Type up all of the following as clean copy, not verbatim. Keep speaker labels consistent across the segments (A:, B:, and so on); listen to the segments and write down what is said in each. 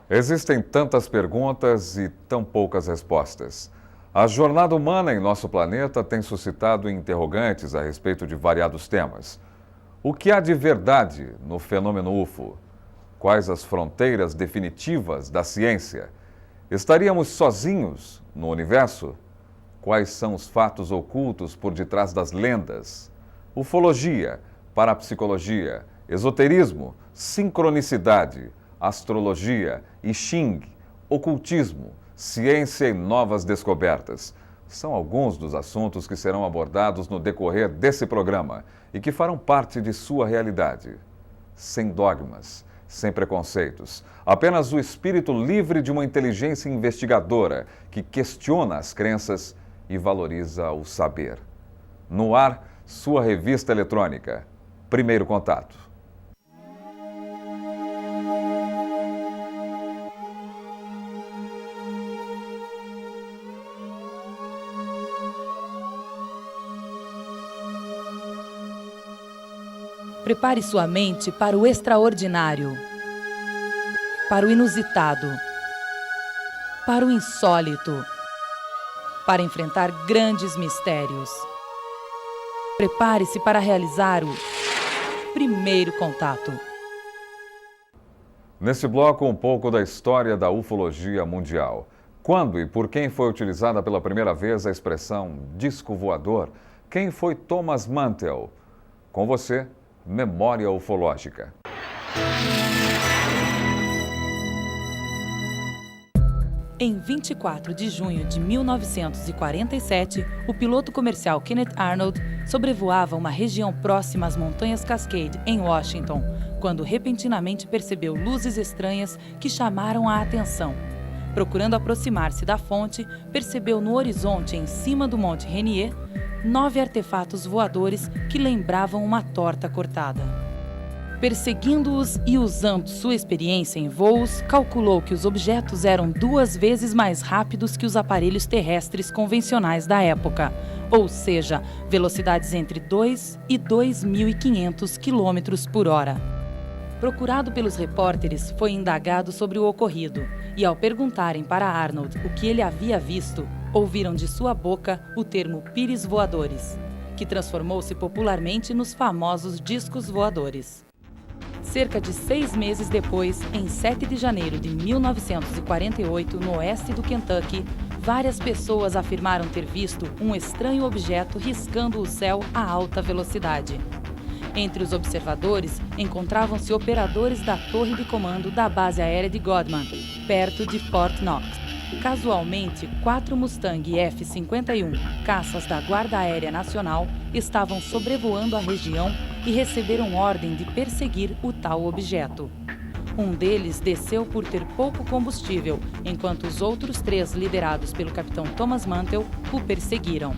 A: Existem tantas perguntas e tão poucas respostas. A jornada humana em nosso planeta tem suscitado interrogantes a respeito de variados temas. O que há de verdade no fenômeno UFO? Quais as fronteiras definitivas da ciência? Estaríamos sozinhos no universo? Quais são os fatos ocultos por detrás das lendas? Ufologia, parapsicologia, esoterismo, sincronicidade, astrologia, I Ching, ocultismo, ciência e novas descobertas. São alguns dos assuntos que serão abordados no decorrer desse programa e que farão parte de sua realidade. Sem dogmas, sem preconceitos, apenas o espírito livre de uma inteligência investigadora que questiona as crenças e valoriza o saber. No ar, sua revista eletrônica. Primeiro Contato.
B: Prepare sua mente para o extraordinário, para o inusitado, para o insólito, para enfrentar grandes mistérios. Prepare-se para realizar o Primeiro Contato.
A: Neste bloco, um pouco da história da ufologia mundial. Quando e por quem foi utilizada pela primeira vez a expressão disco voador? Quem foi Thomas Mantell? Com você, Memória Ufológica.
B: Em 24 de junho de 1947, o piloto comercial Kenneth Arnold sobrevoava uma região próxima às Montanhas Cascade, em Washington, quando repentinamente percebeu luzes estranhas que chamaram a atenção. Procurando aproximar-se da fonte, percebeu no horizonte, em cima do Monte Rainier, 9 artefatos voadores que lembravam uma torta cortada. Perseguindo-os e usando sua experiência em voos, calculou que os objetos eram 2 vezes mais rápidos que os aparelhos terrestres convencionais da época, ou seja, velocidades entre 2 e 2.500 km por hora. Procurado pelos repórteres, foi indagado sobre o ocorrido, e ao perguntarem para Arnold o que ele havia visto, ouviram de sua boca o termo pires voadores, que transformou-se popularmente nos famosos discos voadores. Cerca de 6 meses depois, em 7 de janeiro de 1948, no oeste do Kentucky, várias pessoas afirmaram ter visto um estranho objeto riscando o céu a alta velocidade. Entre os observadores, encontravam-se operadores da torre de comando da base aérea de Godman, perto de Fort Knox. Casualmente, 4 Mustang F-51, caças da Guarda Aérea Nacional, estavam sobrevoando a região e receberam ordem de perseguir o tal objeto. Um deles desceu por ter pouco combustível, enquanto os outros 3, liderados pelo capitão Thomas Mantell, o perseguiram.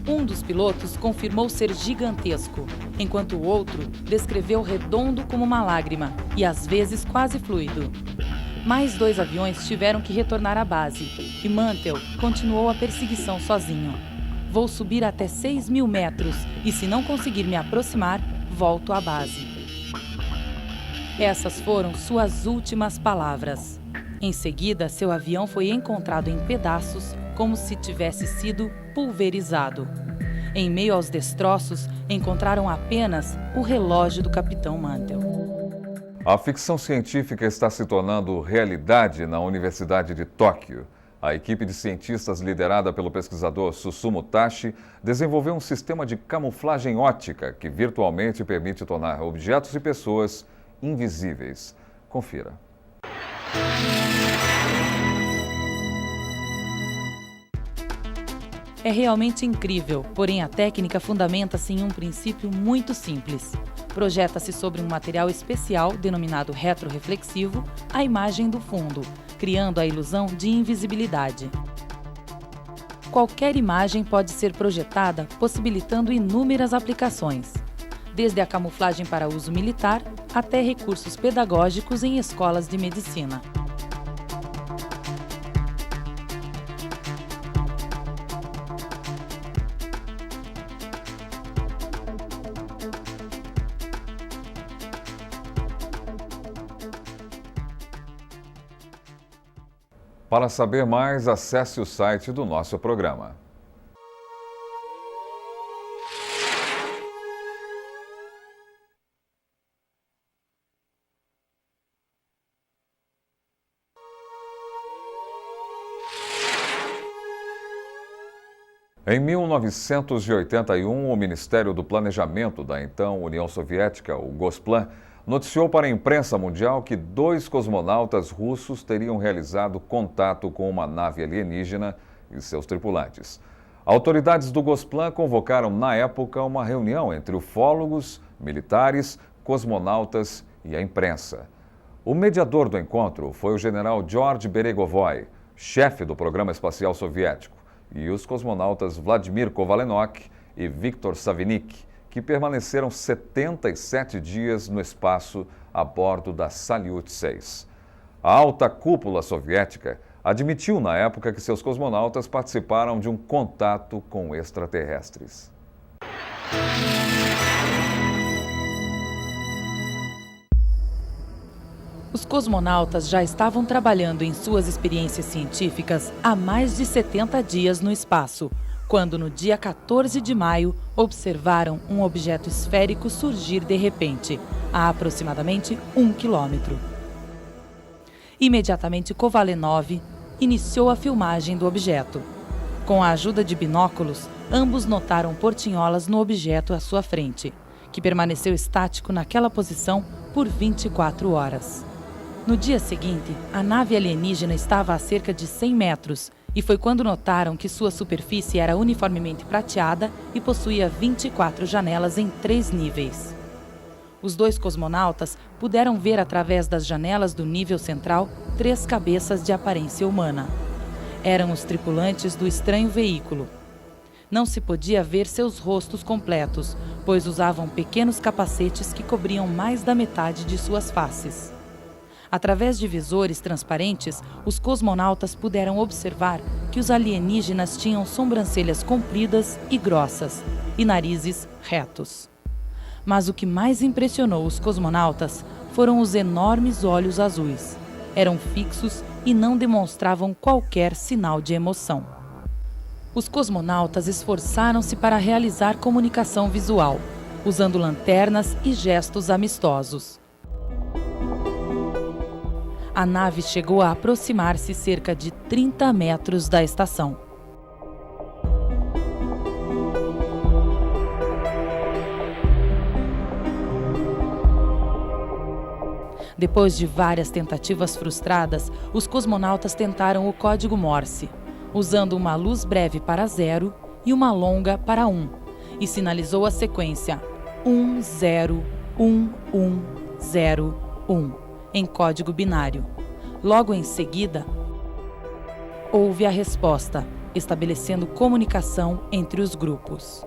B: Um dos pilotos confirmou ser gigantesco, enquanto o outro descreveu redondo como uma lágrima e às vezes quase fluido. Mais 2 aviões tiveram que retornar à base e Mantell continuou a perseguição sozinho. Vou subir até 6.000 metros e, se não conseguir me aproximar, volto à base. Essas foram suas últimas palavras. Em seguida, seu avião foi encontrado em pedaços, como se tivesse sido pulverizado. Em meio aos destroços, encontraram apenas o relógio do capitão Mantell.
A: A ficção científica está se tornando realidade na Universidade de Tóquio. A equipe de cientistas liderada pelo pesquisador Susumu Tashi desenvolveu um sistema de camuflagem óptica que virtualmente permite tornar objetos e pessoas invisíveis. Confira.
B: É realmente incrível, porém a técnica fundamenta-se em um princípio muito simples. Projeta-se sobre um material especial, denominado retroreflexivo, a imagem do fundo, criando a ilusão de invisibilidade. Qualquer imagem pode ser projetada, possibilitando inúmeras aplicações, desde a camuflagem para uso militar até recursos pedagógicos em escolas de medicina.
A: Para saber mais, acesse o site do nosso programa. Em 1981, o Ministério do Planejamento da então União Soviética, o Gosplan, noticiou para a imprensa mundial que 2 cosmonautas russos teriam realizado contato com uma nave alienígena e seus tripulantes. Autoridades do Gosplan convocaram, na época, uma reunião entre ufólogos, militares, cosmonautas e a imprensa. O mediador do encontro foi o general George Beregovoy, chefe do programa espacial soviético, e os cosmonautas Vladimir Kovalenok e Viktor Savinik, que permaneceram 77 dias no espaço a bordo da Salyut 6. A alta cúpula soviética admitiu na época que seus cosmonautas participaram de um contato com extraterrestres.
B: Os cosmonautas já estavam trabalhando em suas experiências científicas há mais de 70 dias no espaço, quando no dia 14 de maio observaram um objeto esférico surgir de repente, a aproximadamente 1 quilômetro. Imediatamente Kovalenov iniciou a filmagem do objeto. Com a ajuda de binóculos, ambos notaram portinholas no objeto à sua frente, que permaneceu estático naquela posição por 24 horas. No dia seguinte, a nave alienígena estava a cerca de 100 metros e foi quando notaram que sua superfície era uniformemente prateada e possuía 24 janelas em 3 níveis. Os 2 cosmonautas puderam ver através das janelas do nível central 3 cabeças de aparência humana. Eram os tripulantes do estranho veículo. Não se podia ver seus rostos completos, pois usavam pequenos capacetes que cobriam mais da metade de suas faces. Através de visores transparentes, os cosmonautas puderam observar que os alienígenas tinham sobrancelhas compridas e grossas e narizes retos. Mas o que mais impressionou os cosmonautas foram os enormes olhos azuis. Eram fixos e não demonstravam qualquer sinal de emoção. Os cosmonautas esforçaram-se para realizar comunicação visual, usando lanternas e gestos amistosos. A nave chegou a aproximar-se cerca de 30 metros da estação. Depois de várias tentativas frustradas, os cosmonautas tentaram o código Morse, usando uma luz breve para 0 e uma longa para 1, e sinalizou a sequência 101101 em código binário. Logo em seguida, houve a resposta, estabelecendo comunicação entre os grupos.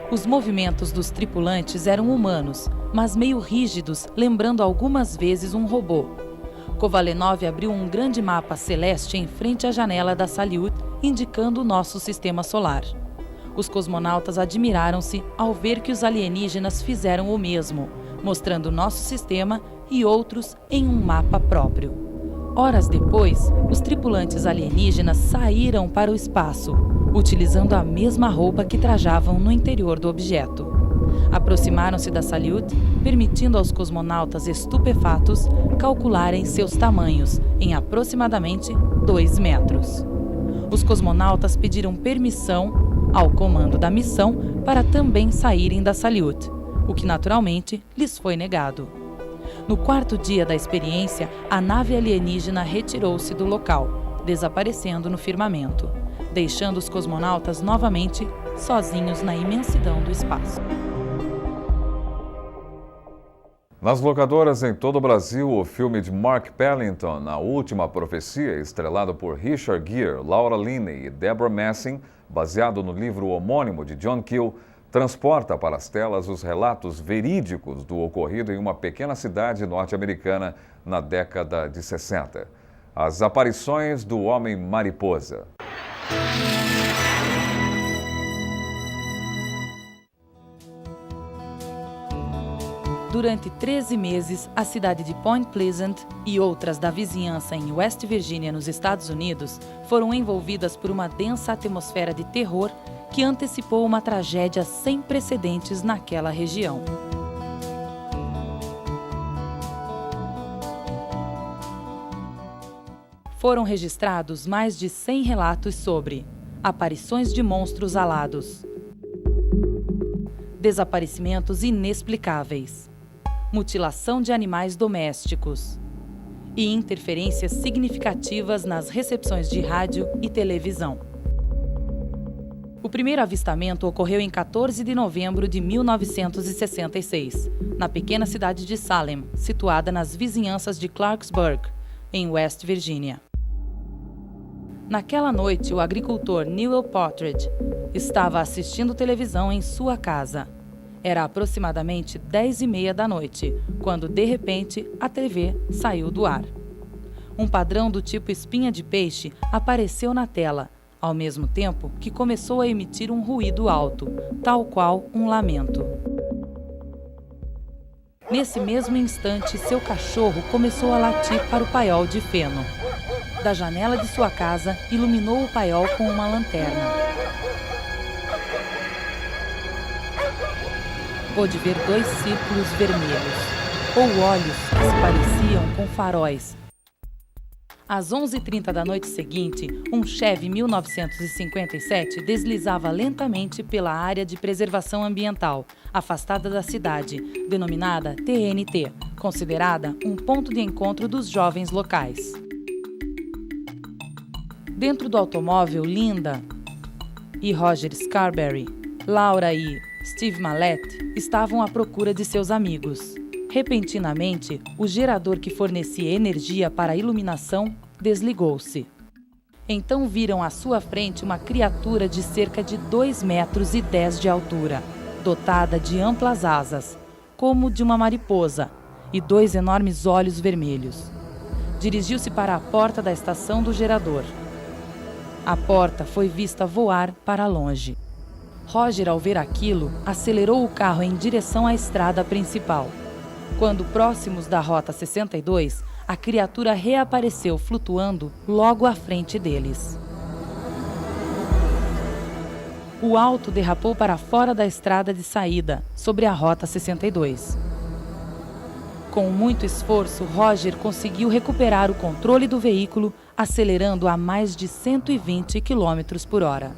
B: Os movimentos dos tripulantes eram humanos, mas meio rígidos, lembrando algumas vezes um robô. Kovalenov abriu um grande mapa celeste em frente à janela da Salyut, indicando o nosso sistema solar. Os cosmonautas admiraram-se ao ver que os alienígenas fizeram o mesmo, mostrando nosso sistema e outros em um mapa próprio. Horas depois, os tripulantes alienígenas saíram para o espaço, utilizando a mesma roupa que trajavam no interior do objeto. Aproximaram-se da Salyut, permitindo aos cosmonautas estupefatos calcularem seus tamanhos em aproximadamente 2 metros. Os cosmonautas pediram permissão ao comando da missão para também saírem da Salyut, o que naturalmente lhes foi negado. No 4º dia da experiência, a nave alienígena retirou-se do local, desaparecendo no firmamento, deixando os cosmonautas novamente sozinhos na imensidão do espaço.
A: Nas locadoras em todo o Brasil, o filme de Mark Pellington, A Última Profecia, estrelado por Richard Gere, Laura Linney e Deborah Messing, baseado no livro homônimo de John Keel, transporta para as telas os relatos verídicos do ocorrido em uma pequena cidade norte-americana na década de 60. As aparições do Homem-Mariposa.
B: Durante 13 meses, a cidade de Point Pleasant e outras da vizinhança em West Virginia, nos Estados Unidos, foram envolvidas por uma densa atmosfera de terror que antecipou uma tragédia sem precedentes naquela região. Foram registrados mais de 100 relatos sobre aparições de monstros alados, desaparecimentos inexplicáveis, mutilação de animais domésticos e interferências significativas nas recepções de rádio e televisão. O primeiro avistamento ocorreu em 14 de novembro de 1966, na pequena cidade de Salem, situada nas vizinhanças de Clarksburg, em West Virginia. Naquela noite, o agricultor Newell Partridge estava assistindo televisão em sua casa. Era aproximadamente 10h30 da noite, quando, de repente, a TV saiu do ar. Um padrão do tipo espinha de peixe apareceu na tela, ao mesmo tempo que começou a emitir um ruído alto, tal qual um lamento. Nesse mesmo instante, seu cachorro começou a latir para o paiol de feno. Da janela de sua casa, iluminou o paiol com uma lanterna. Pôde ver 2 círculos vermelhos, ou olhos que se pareciam com faróis. Às 11h30 da noite seguinte, um Chevy 1957 deslizava lentamente pela área de preservação ambiental, afastada da cidade, denominada TNT, considerada um ponto de encontro dos jovens locais. Dentro do automóvel, Linda e Roger Scarberry, Laura e Steve Mallette estavam à procura de seus amigos. Repentinamente, o gerador que fornecia energia para a iluminação desligou-se. Então viram à sua frente uma criatura de cerca de 2,10 metros de altura, dotada de amplas asas, como de uma mariposa, e 2 enormes olhos vermelhos. Dirigiu-se para a porta da estação do gerador. A porta foi vista voar para longe. Roger, ao ver aquilo, acelerou o carro em direção à estrada principal. Quando próximos da Rota 62, a criatura reapareceu flutuando logo à frente deles. O auto derrapou para fora da estrada de saída, sobre a Rota 62. Com muito esforço, Roger conseguiu recuperar o controle do veículo, acelerando a mais de 120 km/h.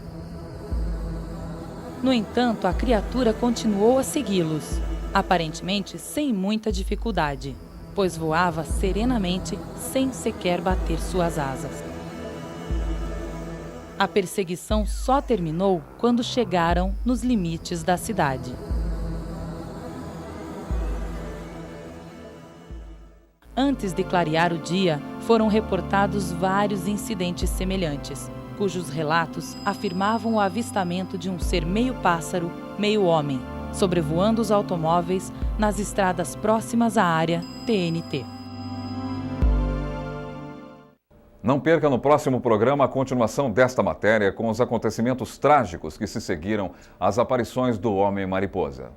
B: No entanto, a criatura continuou a segui-los, aparentemente sem muita dificuldade, pois voava serenamente sem sequer bater suas asas. A perseguição só terminou quando chegaram nos limites da cidade. Antes de clarear o dia, foram reportados vários incidentes semelhantes, cujos relatos afirmavam o avistamento de um ser meio pássaro, meio homem, sobrevoando os automóveis nas estradas próximas à área TNT.
A: Não perca no próximo programa a continuação desta matéria com os acontecimentos trágicos que se seguiram às aparições do Homem-Mariposa.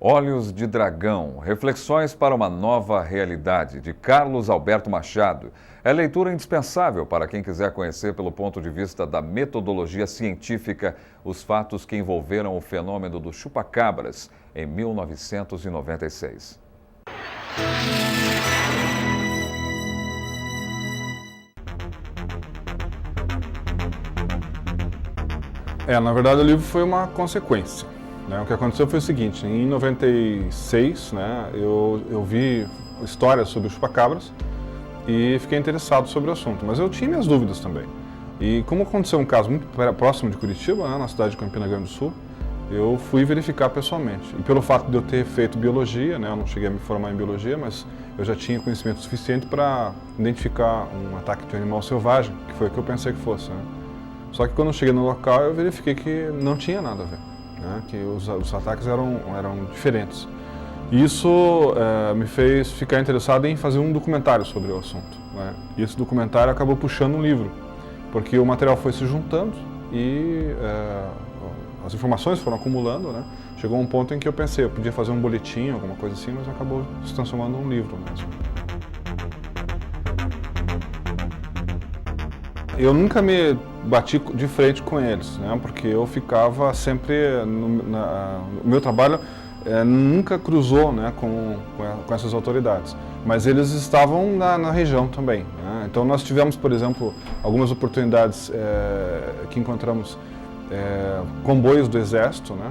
A: Olhos de Dragão, reflexões para uma nova realidade, de Carlos Alberto Machado. É leitura indispensável para quem quiser conhecer pelo ponto de vista da metodologia científica os fatos que envolveram o fenômeno do chupacabras em 1996.
C: Na verdade o livro foi uma consequência. O que aconteceu foi o seguinte, em 96, eu vi histórias sobre os chupacabras e fiquei interessado sobre o assunto, mas eu tinha minhas dúvidas também. E como aconteceu um caso muito próximo de Curitiba, na cidade de Campina Grande do Sul, eu fui verificar pessoalmente. E pelo fato de eu ter feito biologia, eu não cheguei a me formar em biologia, mas eu já tinha conhecimento suficiente para identificar um ataque de um animal selvagem, que foi o que eu pensei que fosse. Só que quando eu cheguei no local, eu verifiquei que não tinha nada a ver. né, que os ataques eram diferentes. Isso me fez ficar interessado em fazer um documentário sobre o assunto, né? E esse documentário acabou puxando um livro, porque o material foi se juntando e as informações foram acumulando, né? Chegou um ponto em que eu pensei, eu podia fazer um boletim, alguma coisa assim, mas acabou se transformando num livro mesmo. Eu nunca me bati de frente com eles, né? Porque eu ficava sempre o meu trabalho nunca cruzou, né, com essas autoridades, mas eles estavam na região também, né? Então nós tivemos, por exemplo, algumas oportunidades que encontramos comboios do Exército, né,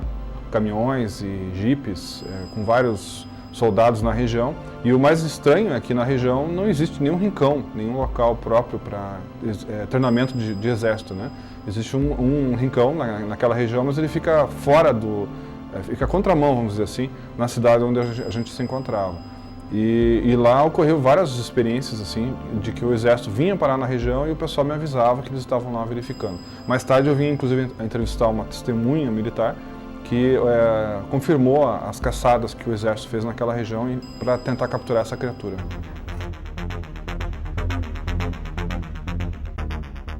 C: caminhões e jipes com vários soldados na região, e o mais estranho é que na região não existe nenhum rincão, nenhum local próprio para treinamento de exército, né? Existe um rincão naquela região, mas ele fica fora fica contramão, vamos dizer assim, na cidade onde a gente se encontrava. E lá ocorreu várias experiências assim, de que o exército vinha parar na região e o pessoal me avisava que eles estavam lá verificando. Mais tarde eu vim, inclusive, a entrevistar uma testemunha militar que confirmou as caçadas que o exército fez naquela região para tentar capturar essa criatura.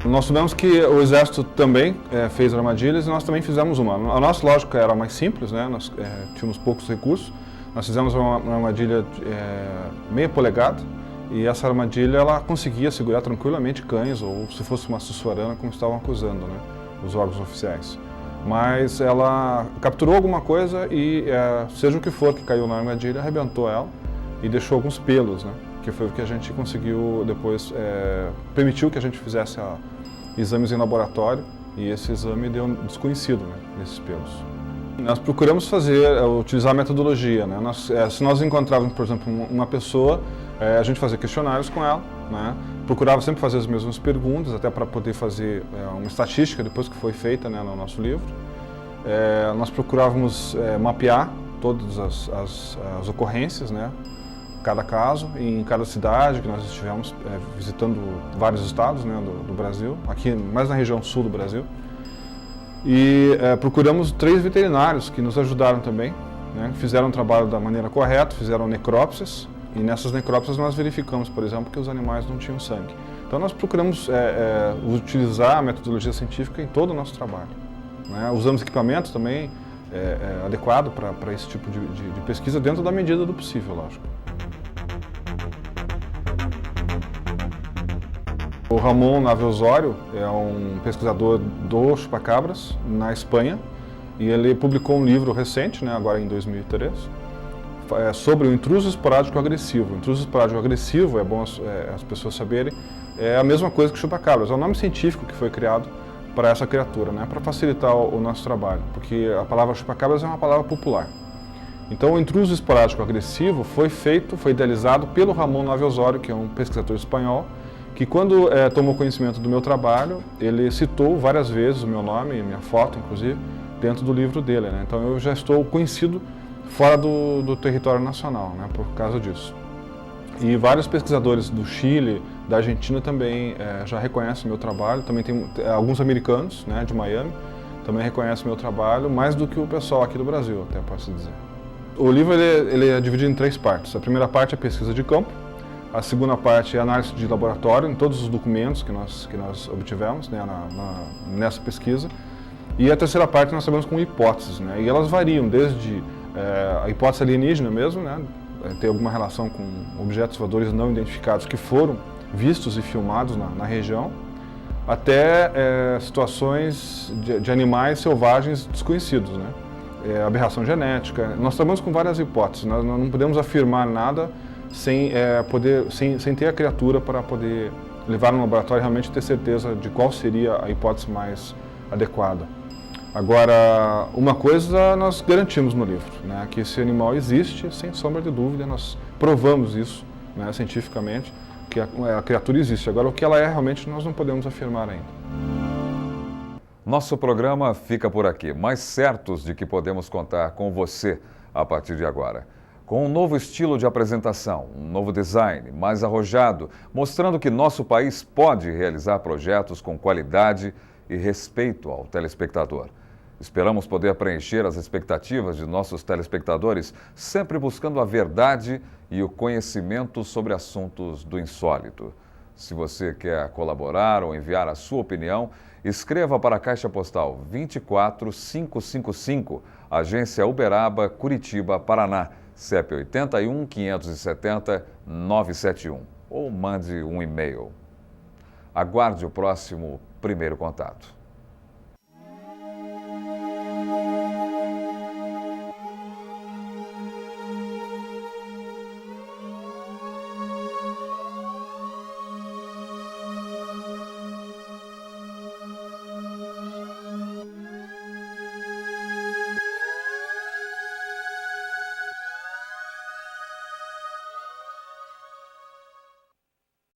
C: Nós soubemos que o exército também fez armadilhas e nós também fizemos uma. A nossa lógica era mais simples, né? Nós tínhamos poucos recursos. Nós fizemos uma armadilha meia polegada e essa armadilha ela conseguia segurar tranquilamente cães ou se fosse uma sussuarana, como estavam acusando, né, os órgãos oficiais. Mas ela capturou alguma coisa e, seja o que for que caiu na armadilha, arrebentou ela e deixou alguns pelos, né? Que foi o que a gente conseguiu depois, permitiu que a gente fizesse exames em laboratório e esse exame deu desconhecido, né, nesses pelos. Nós procuramos utilizar a metodologia, né? Se nós encontrávamos, por exemplo, uma pessoa, a gente fazia questionários com ela, né? Procurava sempre fazer as mesmas perguntas, até para poder fazer uma estatística depois que foi feita, né, no nosso livro. Nós procurávamos mapear todas as ocorrências, né, cada caso, em cada cidade que nós estivemos visitando vários estados, né, do Brasil, aqui mais na região sul do Brasil. E procuramos 3 veterinários que nos ajudaram também, né, fizeram o trabalho da maneira correta, fizeram necrópsias. E nessas necrópsias nós verificamos, por exemplo, que os animais não tinham sangue. Então nós procuramos utilizar a metodologia científica em todo o nosso trabalho, né? Usamos equipamento também adequado para esse tipo de pesquisa, dentro da medida do possível, lógico. O Ramon Nave Osório é um pesquisador do chupacabras na Espanha e ele publicou um livro recente, né, agora em 2003, sobre o intruso esporádico agressivo. O intruso esporádico agressivo, é bom as pessoas saberem, é a mesma coisa que chupacabras. É o nome científico que foi criado para essa criatura, né, para facilitar o nosso trabalho, porque a palavra chupacabras é uma palavra popular. Então o intruso esporádico agressivo foi idealizado pelo Ramon Nave Osório, que é um pesquisador espanhol, que quando tomou conhecimento do meu trabalho, ele citou várias vezes o meu nome, minha foto, inclusive, dentro do livro dele, né? Então eu já estou conhecido fora do território nacional, né, por causa disso. E vários pesquisadores do Chile, da Argentina também já reconhecem o meu trabalho, também tem alguns americanos, né, de Miami, também reconhecem o meu trabalho, mais do que o pessoal aqui do Brasil, até posso dizer. O livro ele é dividido em 3 partes. A primeira parte é pesquisa de campo, a segunda parte é análise de laboratório, em todos os documentos que nós obtivemos, né, nessa pesquisa, e a terceira parte nós trabalhamos com hipóteses, né, e elas variam desde a hipótese alienígena mesmo, né, ter alguma relação com objetos voadores não identificados que foram vistos e filmados na região, até situações de animais selvagens desconhecidos, né, aberração genética. Nós trabalhamos com várias hipóteses, nós não podemos afirmar nada sem ter a criatura para poder levar no laboratório e realmente ter certeza de qual seria a hipótese mais adequada. Agora, uma coisa nós garantimos no livro, né, que esse animal existe, sem sombra de dúvida, nós provamos isso, né, cientificamente, que a criatura existe. Agora, o que ela é realmente nós não podemos afirmar ainda.
A: Nosso programa fica por aqui, mas certos de que podemos contar com você a partir de agora. Com um novo estilo de apresentação, um novo design, mais arrojado, mostrando que nosso país pode realizar projetos com qualidade e respeito ao telespectador. Esperamos poder preencher as expectativas de nossos telespectadores, sempre buscando a verdade e o conhecimento sobre assuntos do insólito. Se você quer colaborar ou enviar a sua opinião, escreva para a Caixa Postal 24555, Agência Uberaba, Curitiba, Paraná, CEP 81 570 971, ou mande um e-mail. Aguarde o próximo Primeiro Contato.